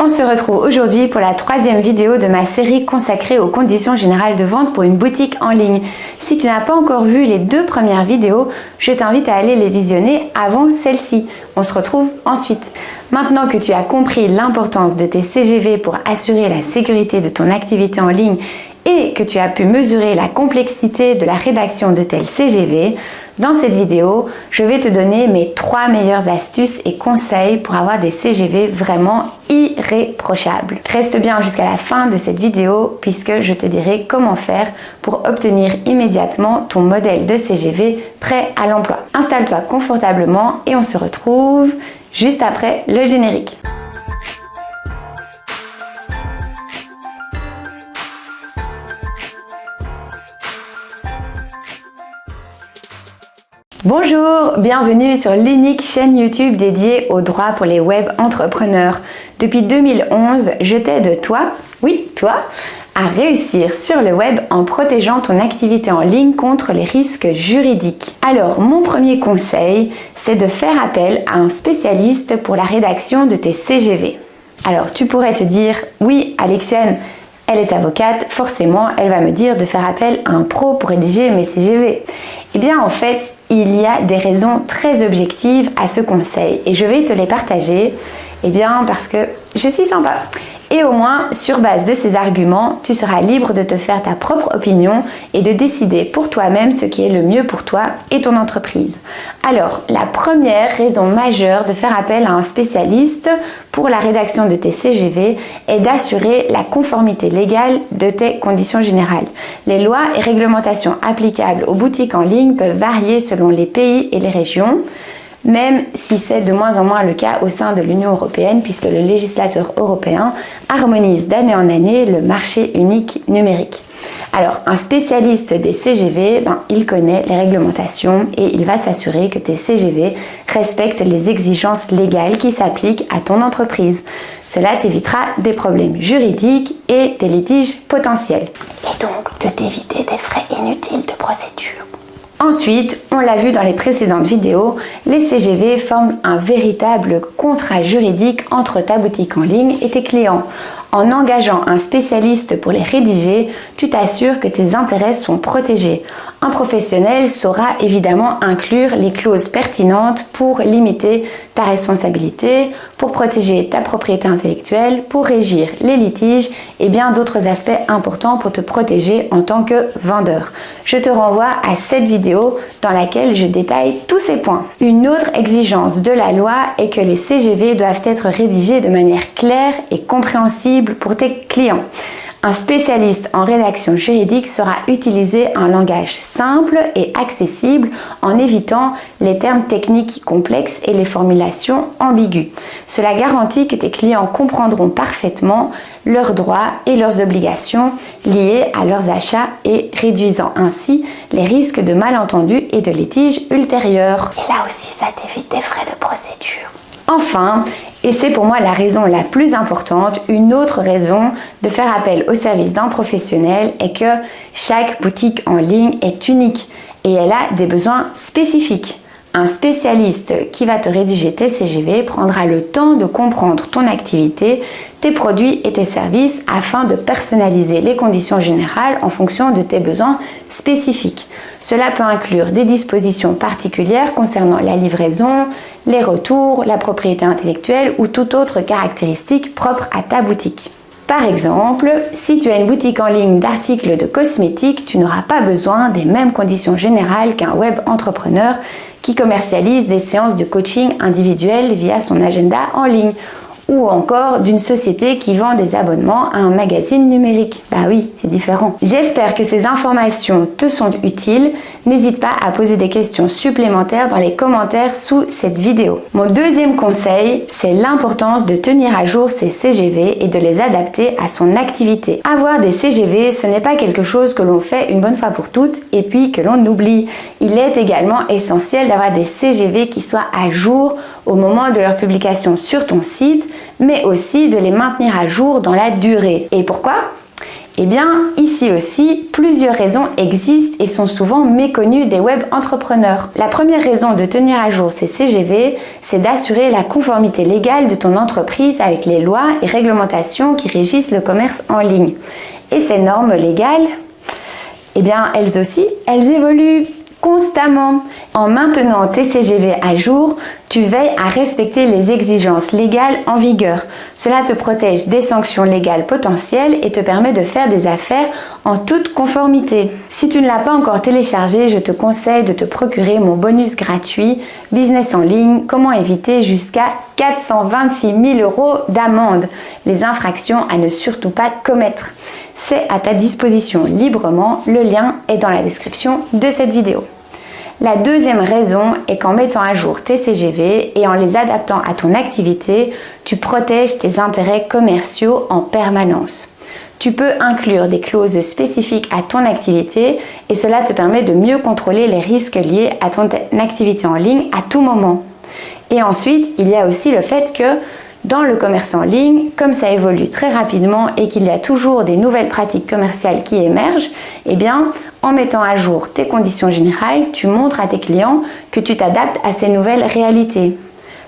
On se retrouve aujourd'hui pour la troisième vidéo de ma série consacrée aux conditions générales de vente pour une boutique en ligne. Si tu n'as pas encore vu les deux premières vidéos, je t'invite à aller les visionner avant celle-ci. On se retrouve ensuite. Maintenant que tu as compris l'importance de tes CGV pour assurer la sécurité de ton activité en ligne et que tu as pu mesurer la complexité de la rédaction de tels CGV, dans cette vidéo, je vais te donner mes 3 meilleures astuces et conseils pour avoir des CGV vraiment irréprochables. Reste bien jusqu'à la fin de cette vidéo puisque je te dirai comment faire pour obtenir immédiatement ton modèle de CGV prêt à l'emploi. Installe-toi confortablement et on se retrouve juste après le générique. Bonjour, bienvenue sur l'unique chaîne YouTube dédiée aux droits pour les web entrepreneurs. Depuis 2011, je t'aide toi, oui toi, à réussir sur le web en protégeant ton activité en ligne contre les risques juridiques. Alors, mon premier conseil, c'est de faire appel à un spécialiste pour la rédaction de tes CGV. Alors, tu pourrais te dire, oui Alexiane, elle est avocate, forcément elle va me dire de faire appel à un pro pour rédiger mes CGV. Eh bien en fait, il y a des raisons très objectives à ce conseil et je vais te les partager parce que je suis sympa. Et au moins, sur base de ces arguments, tu seras libre de te faire ta propre opinion et de décider pour toi-même ce qui est le mieux pour toi et ton entreprise. Alors, la première raison majeure de faire appel à un spécialiste pour la rédaction de tes CGV est d'assurer la conformité légale de tes conditions générales. Les lois et réglementations applicables aux boutiques en ligne peuvent varier selon les pays et les régions, même si c'est de moins en moins le cas au sein de l'Union européenne puisque le législateur européen harmonise d'année en année le marché unique numérique. Alors, un spécialiste des CGV, il connaît les réglementations et il va s'assurer que tes CGV respectent les exigences légales qui s'appliquent à ton entreprise. Cela t'évitera des problèmes juridiques et des litiges potentiels. Et donc de t'éviter des frais inutiles de procédure. Ensuite, on l'a vu dans les précédentes vidéos, les CGV forment un véritable contrat juridique entre ta boutique en ligne et tes clients. En engageant un spécialiste pour les rédiger, tu t'assures que tes intérêts sont protégés. Un professionnel saura évidemment inclure les clauses pertinentes pour limiter ta responsabilité, pour protéger ta propriété intellectuelle, pour régir les litiges et bien d'autres aspects importants pour te protéger en tant que vendeur. Je te renvoie à cette vidéo dans laquelle je détaille tous ces points. Une autre exigence de la loi est que les CGV doivent être rédigés de manière claire et compréhensible pour tes clients. Un spécialiste en rédaction juridique saura utiliser un langage simple et accessible en évitant les termes techniques complexes et les formulations ambiguës. Cela garantit que tes clients comprendront parfaitement leurs droits et leurs obligations liées à leurs achats et réduisant ainsi les risques de malentendus et de litiges ultérieurs. Et là aussi, ça t'évite des frais de procédure. Enfin, et c'est pour moi la raison la plus importante, une autre raison de faire appel au service d'un professionnel est que chaque boutique en ligne est unique et elle a des besoins spécifiques. Un spécialiste qui va te rédiger tes CGV prendra le temps de comprendre ton activité, tes produits et tes services afin de personnaliser les conditions générales en fonction de tes besoins spécifiques. Cela peut inclure des dispositions particulières concernant la livraison, les retours, la propriété intellectuelle ou toute autre caractéristique propre à ta boutique. Par exemple, si tu as une boutique en ligne d'articles de cosmétiques, tu n'auras pas besoin des mêmes conditions générales qu'un web entrepreneur qui commercialise des séances de coaching individuelles via son agenda en ligne ou encore d'une société qui vend des abonnements à un magazine numérique. Bah oui, c'est différent. J'espère que ces informations te sont utiles. N'hésite pas à poser des questions supplémentaires dans les commentaires sous cette vidéo. Mon deuxième conseil, c'est l'importance de tenir à jour ses CGV et de les adapter à son activité. Avoir des CGV, ce n'est pas quelque chose que l'on fait une bonne fois pour toutes et puis que l'on oublie. Il est également essentiel d'avoir des CGV qui soient à jour au moment de leur publication sur ton site, mais aussi de les maintenir à jour dans la durée. Et pourquoi ? Eh bien, ici aussi, plusieurs raisons existent et sont souvent méconnues des web entrepreneurs. La première raison de tenir à jour ces CGV, c'est d'assurer la conformité légale de ton entreprise avec les lois et réglementations qui régissent le commerce en ligne. Et ces normes légales, eh bien, elles aussi, elles évoluent constamment. En maintenant tes CGV à jour, tu veilles à respecter les exigences légales en vigueur. Cela te protège des sanctions légales potentielles et te permet de faire des affaires en toute conformité. Si tu ne l'as pas encore téléchargé, je te conseille de te procurer mon bonus gratuit Business en ligne, comment éviter jusqu'à 426 000 € d'amende, les infractions à ne surtout pas commettre. C'est à ta disposition librement, le lien est dans la description de cette vidéo. La deuxième raison est qu'en mettant à jour tes CGV et en les adaptant à ton activité, tu protèges tes intérêts commerciaux en permanence. Tu peux inclure des clauses spécifiques à ton activité et cela te permet de mieux contrôler les risques liés à ton activité en ligne à tout moment. Et ensuite, il y a aussi le fait que dans le commerce en ligne, comme ça évolue très rapidement et qu'il y a toujours des nouvelles pratiques commerciales qui émergent, eh bien, en mettant à jour tes conditions générales, tu montres à tes clients que tu t'adaptes à ces nouvelles réalités.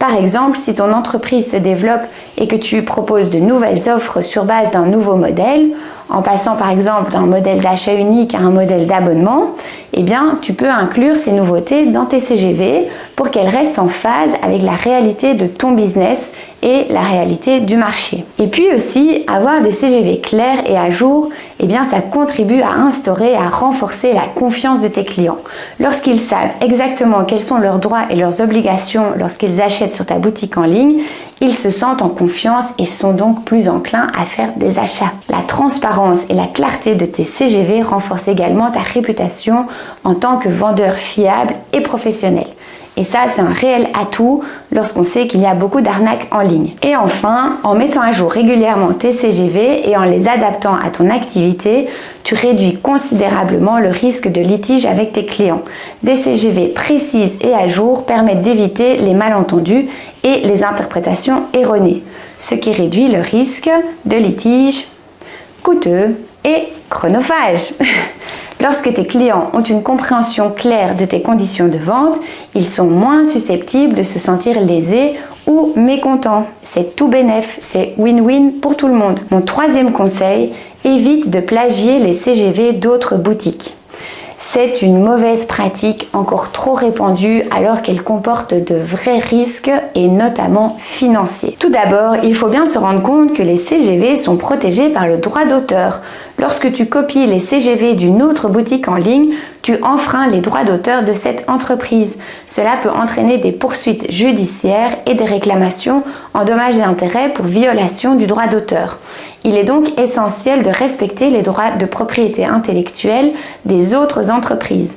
Par exemple, si ton entreprise se développe et que tu proposes de nouvelles offres sur base d'un nouveau modèle, en passant par exemple d'un modèle d'achat unique à un modèle d'abonnement, eh bien, tu peux inclure ces nouveautés dans tes CGV pour qu'elles restent en phase avec la réalité de ton business et la réalité du marché. Et puis aussi, avoir des CGV clairs et à jour, eh bien, ça contribue à instaurer et à renforcer la confiance de tes clients. Lorsqu'ils savent exactement quels sont leurs droits et leurs obligations lorsqu'ils achètent sur ta boutique en ligne, ils se sentent en confiance et sont donc plus enclins à faire des achats. La transparence et la clarté de tes CGV renforcent également ta réputation en tant que vendeur fiable et professionnel. Et ça, c'est un réel atout lorsqu'on sait qu'il y a beaucoup d'arnaques en ligne. Et enfin, en mettant à jour régulièrement tes CGV et en les adaptant à ton activité, tu réduis considérablement le risque de litige avec tes clients. Des CGV précises et à jour permettent d'éviter les malentendus et les interprétations erronées, ce qui réduit le risque de litige coûteux et chronophage. Lorsque tes clients ont une compréhension claire de tes conditions de vente, ils sont moins susceptibles de se sentir lésés ou mécontents. C'est tout bénef, c'est win-win pour tout le monde. Mon troisième conseil, évite de plagier les CGV d'autres boutiques. C'est une mauvaise pratique encore trop répandue alors qu'elle comporte de vrais risques et notamment financiers. Tout d'abord, il faut bien se rendre compte que les CGV sont protégés par le droit d'auteur. Lorsque tu copies les CGV d'une autre boutique en ligne, tu enfreins les droits d'auteur de cette entreprise. Cela peut entraîner des poursuites judiciaires et des réclamations en dommages et intérêts pour violation du droit d'auteur. Il est donc essentiel de respecter les droits de propriété intellectuelle des autres entreprises.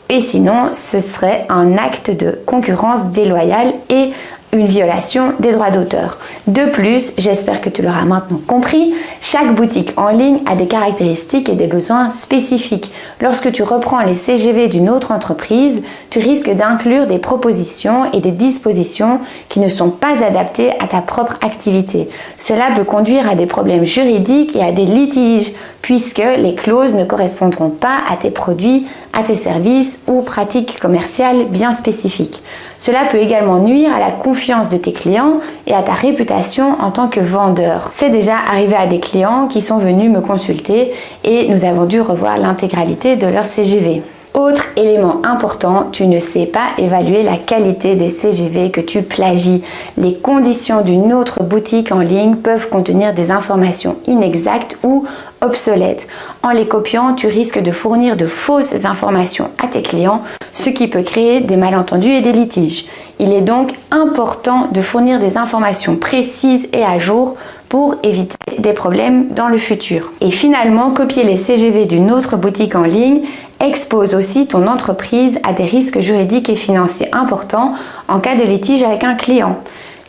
Et sinon, ce serait un acte de concurrence déloyale et une violation des droits d'auteur. De plus, j'espère que tu l'auras maintenant compris, chaque boutique en ligne a des caractéristiques et des besoins spécifiques. Lorsque tu reprends les CGV d'une autre entreprise, tu risques d'inclure des propositions et des dispositions qui ne sont pas adaptées à ta propre activité. Cela peut conduire à des problèmes juridiques et à des litiges, puisque les clauses ne correspondront pas à tes produits, à tes services ou pratiques commerciales bien spécifiques. Cela peut également nuire à la confiance de tes clients et à ta réputation en tant que vendeur. C'est déjà arrivé à des clients qui sont venus me consulter et nous avons dû revoir l'intégralité de leur CGV. Autre élément important, tu ne sais pas évaluer la qualité des CGV que tu plagies. Les conditions d'une autre boutique en ligne peuvent contenir des informations inexactes ou obsolètes. En les copiant, tu risques de fournir de fausses informations à tes clients, ce qui peut créer des malentendus et des litiges. Il est donc important de fournir des informations précises et à jour pour éviter des problèmes dans le futur. Et finalement, copier les CGV d'une autre boutique en ligne expose aussi ton entreprise à des risques juridiques et financiers importants en cas de litige avec un client.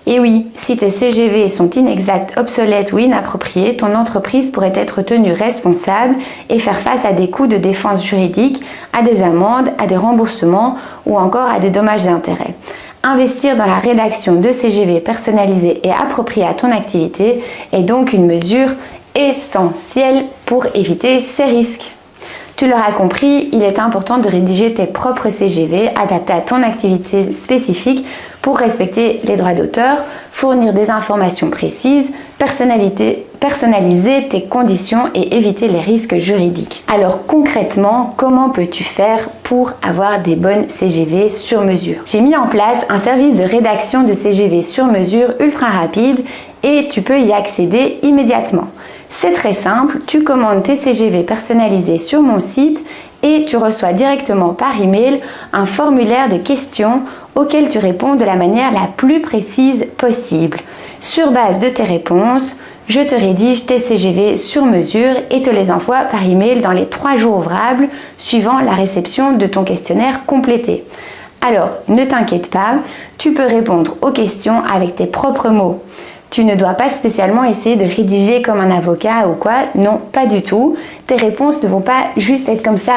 Et oui, si tes CGV sont inexacts, obsolètes ou inappropriés, ton entreprise pourrait être tenue responsable et faire face à des coûts de défense juridique, à des amendes, à des remboursements ou encore à des dommages et intérêts. Investir dans la rédaction de CGV personnalisés et appropriés à ton activité est donc une mesure essentiel pour éviter ces risques. Tu l'auras compris, il est important de rédiger tes propres CGV adaptés à ton activité spécifique pour respecter les droits d'auteur, fournir des informations précises, personnaliser tes conditions et éviter les risques juridiques. Alors concrètement, comment peux-tu faire pour avoir des bonnes CGV sur mesure? J'ai mis en place un service de rédaction de CGV sur mesure ultra rapide et tu peux y accéder immédiatement. C'est très simple, tu commandes tes CGV personnalisés sur mon site et tu reçois directement par email un formulaire de questions auquel tu réponds de la manière la plus précise possible. Sur base de tes réponses, je te rédige tes CGV sur mesure et te les envoie par email dans les 3 jours ouvrables suivant la réception de ton questionnaire complété. Alors, ne t'inquiète pas, tu peux répondre aux questions avec tes propres mots. Tu ne dois pas spécialement essayer de rédiger comme un avocat ou quoi, non, pas du tout. Tes réponses ne vont pas juste être comme ça,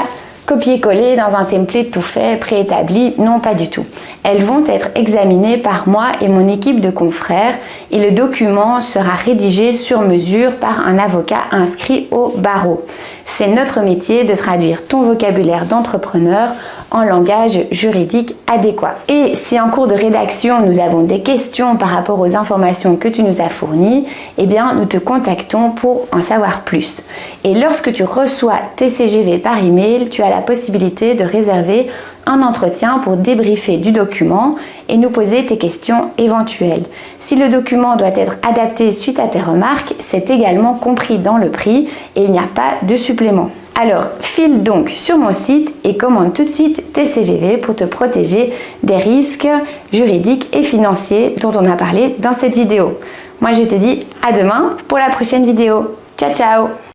copier-coller dans un template tout fait, préétabli, non, pas du tout. Elles vont être examinées par moi et mon équipe de confrères et le document sera rédigé sur mesure par un avocat inscrit au barreau. C'est notre métier de traduire ton vocabulaire d'entrepreneur en langage juridique adéquat. Et si en cours de rédaction nous avons des questions par rapport aux informations que tu nous as fournies, eh bien nous te contactons pour en savoir plus. Et lorsque tu reçois tes CGV par email, tu as la possibilité de réserver un entretien pour débriefer du document et nous poser tes questions éventuelles. Si le document doit être adapté suite à tes remarques, c'est également compris dans le prix et il n'y a pas de supplément. Alors, file donc sur mon site et commande tout de suite tes CGV pour te protéger des risques juridiques et financiers dont on a parlé dans cette vidéo. Moi, je te dis à demain pour la prochaine vidéo. Ciao, ciao!